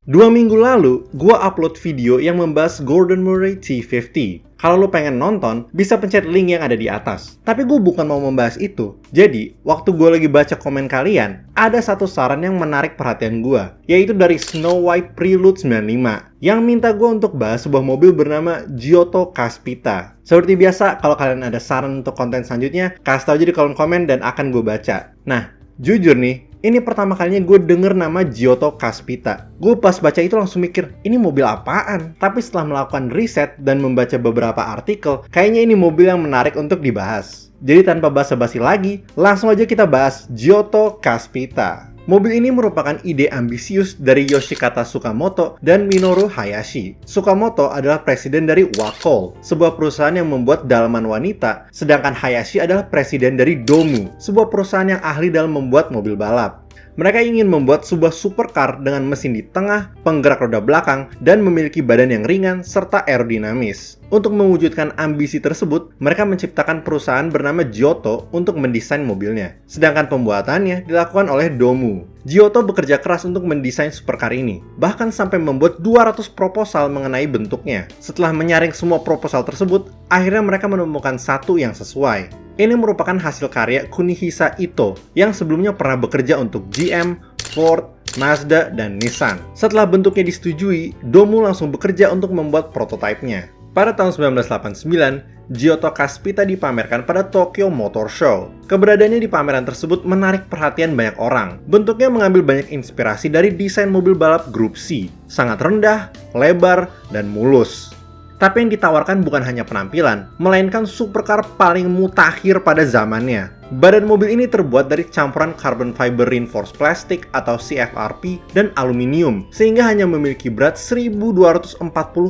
2 minggu lalu, gua upload video yang membahas Gordon Murray T50. Kalau lo pengen nonton, bisa pencet link yang ada di atas. Tapi gue bukan mau membahas itu. Jadi, waktu gue lagi baca komen kalian, ada satu saran yang menarik perhatian gue, yaitu dari Snow White Prelude 95, yang minta gue untuk bahas sebuah mobil bernama Giotto Caspita. Seperti biasa, kalau kalian ada saran untuk konten selanjutnya, kasih tau aja di kolom komen dan akan gue baca. Nah, jujur nih, ini pertama kalinya gue denger nama Giotto Caspita. Gue pas baca itu langsung mikir, ini mobil apaan? Tapi setelah melakukan riset dan membaca beberapa artikel, kayaknya ini mobil yang menarik untuk dibahas. Jadi tanpa basa-basi lagi, langsung aja kita bahas Giotto Caspita. Mobil ini merupakan ide ambisius dari Yoshikata Tsukamoto dan Minoru Hayashi. Tsukamoto adalah presiden dari Wacoal, sebuah perusahaan yang membuat dalaman wanita, sedangkan Hayashi adalah presiden dari Domu, sebuah perusahaan yang ahli dalam membuat mobil balap. Mereka ingin membuat sebuah supercar dengan mesin di tengah, penggerak roda belakang, dan memiliki badan yang ringan serta aerodinamis. Untuk mewujudkan ambisi tersebut, mereka menciptakan perusahaan bernama Giotto untuk mendesain mobilnya. Sedangkan pembuatannya dilakukan oleh Domu. Giotto bekerja keras untuk mendesain supercar ini, bahkan sampai membuat 200 proposal mengenai bentuknya. Setelah menyaring semua proposal tersebut, akhirnya mereka menemukan satu yang sesuai. Ini merupakan hasil karya Kunihisa Ito yang sebelumnya pernah bekerja untuk GM, Ford, Mazda, dan Nissan. Setelah bentuknya disetujui, Domu langsung bekerja untuk membuat prototipenya. Pada tahun 1989, Giotto Caspita dipamerkan pada Tokyo Motor Show. Keberadaannya di pameran tersebut menarik perhatian banyak orang. Bentuknya mengambil banyak inspirasi dari desain mobil balap Grup C. Sangat rendah, lebar, dan mulus. Tapi yang ditawarkan bukan hanya penampilan, melainkan supercar paling mutakhir pada zamannya. Badan mobil ini terbuat dari campuran carbon fiber reinforced plastic atau CFRP dan aluminium, sehingga hanya memiliki berat 1240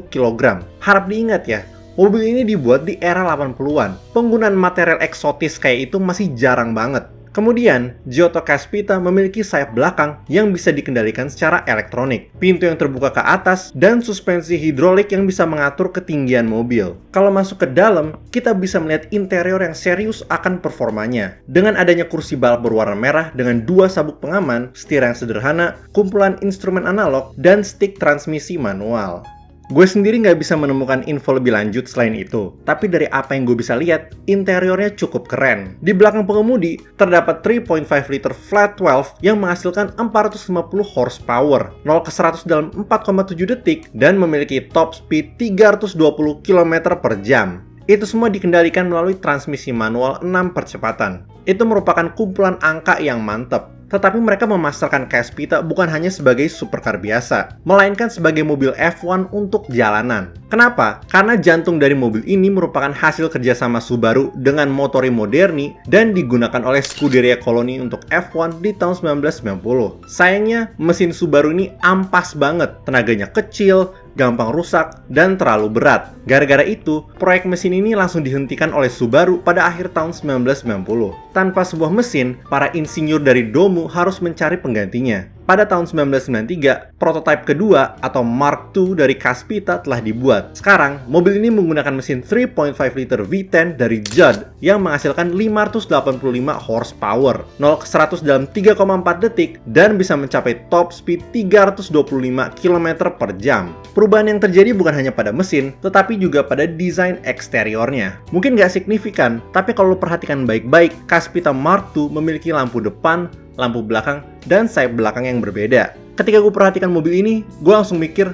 kg. Harap diingat ya, mobil ini dibuat di era 80-an. Penggunaan material eksotis kayak itu masih jarang banget. Kemudian, Giotto Caspita memiliki sayap belakang yang bisa dikendalikan secara elektronik, pintu yang terbuka ke atas, dan suspensi hidrolik yang bisa mengatur ketinggian mobil. Kalau masuk ke dalam, kita bisa melihat interior yang serius akan performanya. Dengan adanya kursi balap berwarna merah dengan 2 sabuk pengaman, setir yang sederhana, kumpulan instrumen analog, dan stick transmisi manual. Gue sendiri nggak bisa menemukan info lebih lanjut selain itu. Tapi dari apa yang gue bisa lihat, interiornya cukup keren. Di belakang pengemudi, terdapat 3.5 liter flat 12 yang menghasilkan 450 horsepower, 0 ke 100 dalam 4,7 detik, dan memiliki top speed 320 km per jam. Itu semua dikendalikan melalui transmisi manual 6 percepatan. Itu merupakan kumpulan angka yang mantap. Tetapi mereka memasarkan Caspita bukan hanya sebagai supercar biasa, melainkan sebagai mobil F1 untuk jalanan. Kenapa? Karena jantung dari mobil ini merupakan hasil kerjasama Subaru dengan Motori Moderni dan digunakan oleh Scuderia Coloni untuk F1 di tahun 1990. Sayangnya, mesin Subaru ini ampas banget, tenaganya kecil, gampang rusak, dan terlalu berat. Gara-gara itu, proyek mesin ini langsung dihentikan oleh Subaru pada akhir tahun 1990. Tanpa sebuah mesin, para insinyur dari Domu harus mencari penggantinya. Pada tahun 1993, prototipe kedua atau Mark II dari Caspita telah dibuat. Sekarang, mobil ini menggunakan mesin 3.5 liter V10 dari Judd yang menghasilkan 585 horsepower, 0 ke 100 dalam 3,4 detik, dan bisa mencapai top speed 325 km per jam. Perubahan yang terjadi bukan hanya pada mesin, tetapi juga pada desain eksteriornya. Mungkin nggak signifikan, tapi kalau lo perhatikan baik-baik, Caspita Mark II memiliki lampu depan, lampu belakang, dan sayap belakang yang berbeda. Ketika gue perhatikan mobil ini, gue langsung mikir,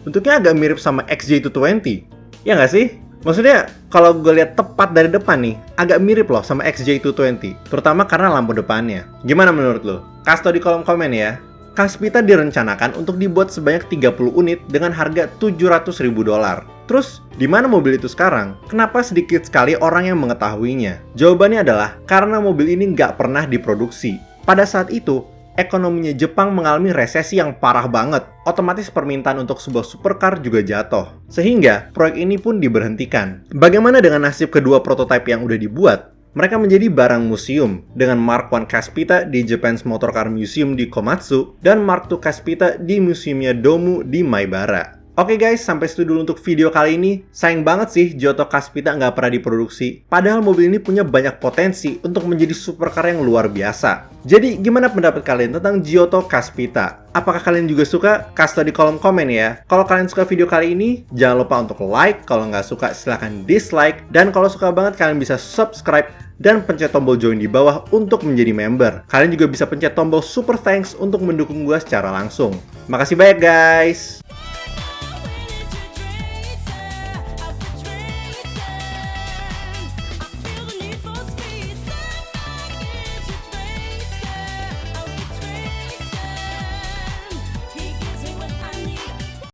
bentuknya agak mirip sama XJ220. Ya nggak sih? Maksudnya, kalau gue lihat tepat dari depan nih, agak mirip loh sama XJ220. Terutama karena lampu depannya. Gimana menurut lo? Kasih tau di kolom komen ya. Caspita direncanakan untuk dibuat sebanyak 30 unit dengan harga $700.000. Terus, di mana mobil itu sekarang? Kenapa sedikit sekali orang yang mengetahuinya? Jawabannya adalah karena mobil ini nggak pernah diproduksi. Pada saat itu, ekonominya Jepang mengalami resesi yang parah banget. Otomatis permintaan untuk sebuah supercar juga jatuh. Sehingga, proyek ini pun diberhentikan. Bagaimana dengan nasib kedua prototipe yang udah dibuat? Mereka menjadi barang museum, dengan Mark I Caspita di Japan's Motor Car Museum di Komatsu, dan Mark II Caspita di museumnya Domu di Maibara. Oke guys, sampai situ dulu untuk video kali ini. Sayang banget sih Giotto Caspita nggak pernah diproduksi. Padahal mobil ini punya banyak potensi untuk menjadi supercar yang luar biasa. Jadi gimana pendapat kalian tentang Giotto Caspita? Apakah kalian juga suka? Kasih tau di kolom komen ya. Kalau kalian suka video kali ini, jangan lupa untuk like. Kalau nggak suka, silahkan dislike. Dan kalau suka banget, kalian bisa subscribe dan pencet tombol join di bawah untuk menjadi member. Kalian juga bisa pencet tombol super thanks untuk mendukung gue secara langsung. Makasih banyak guys!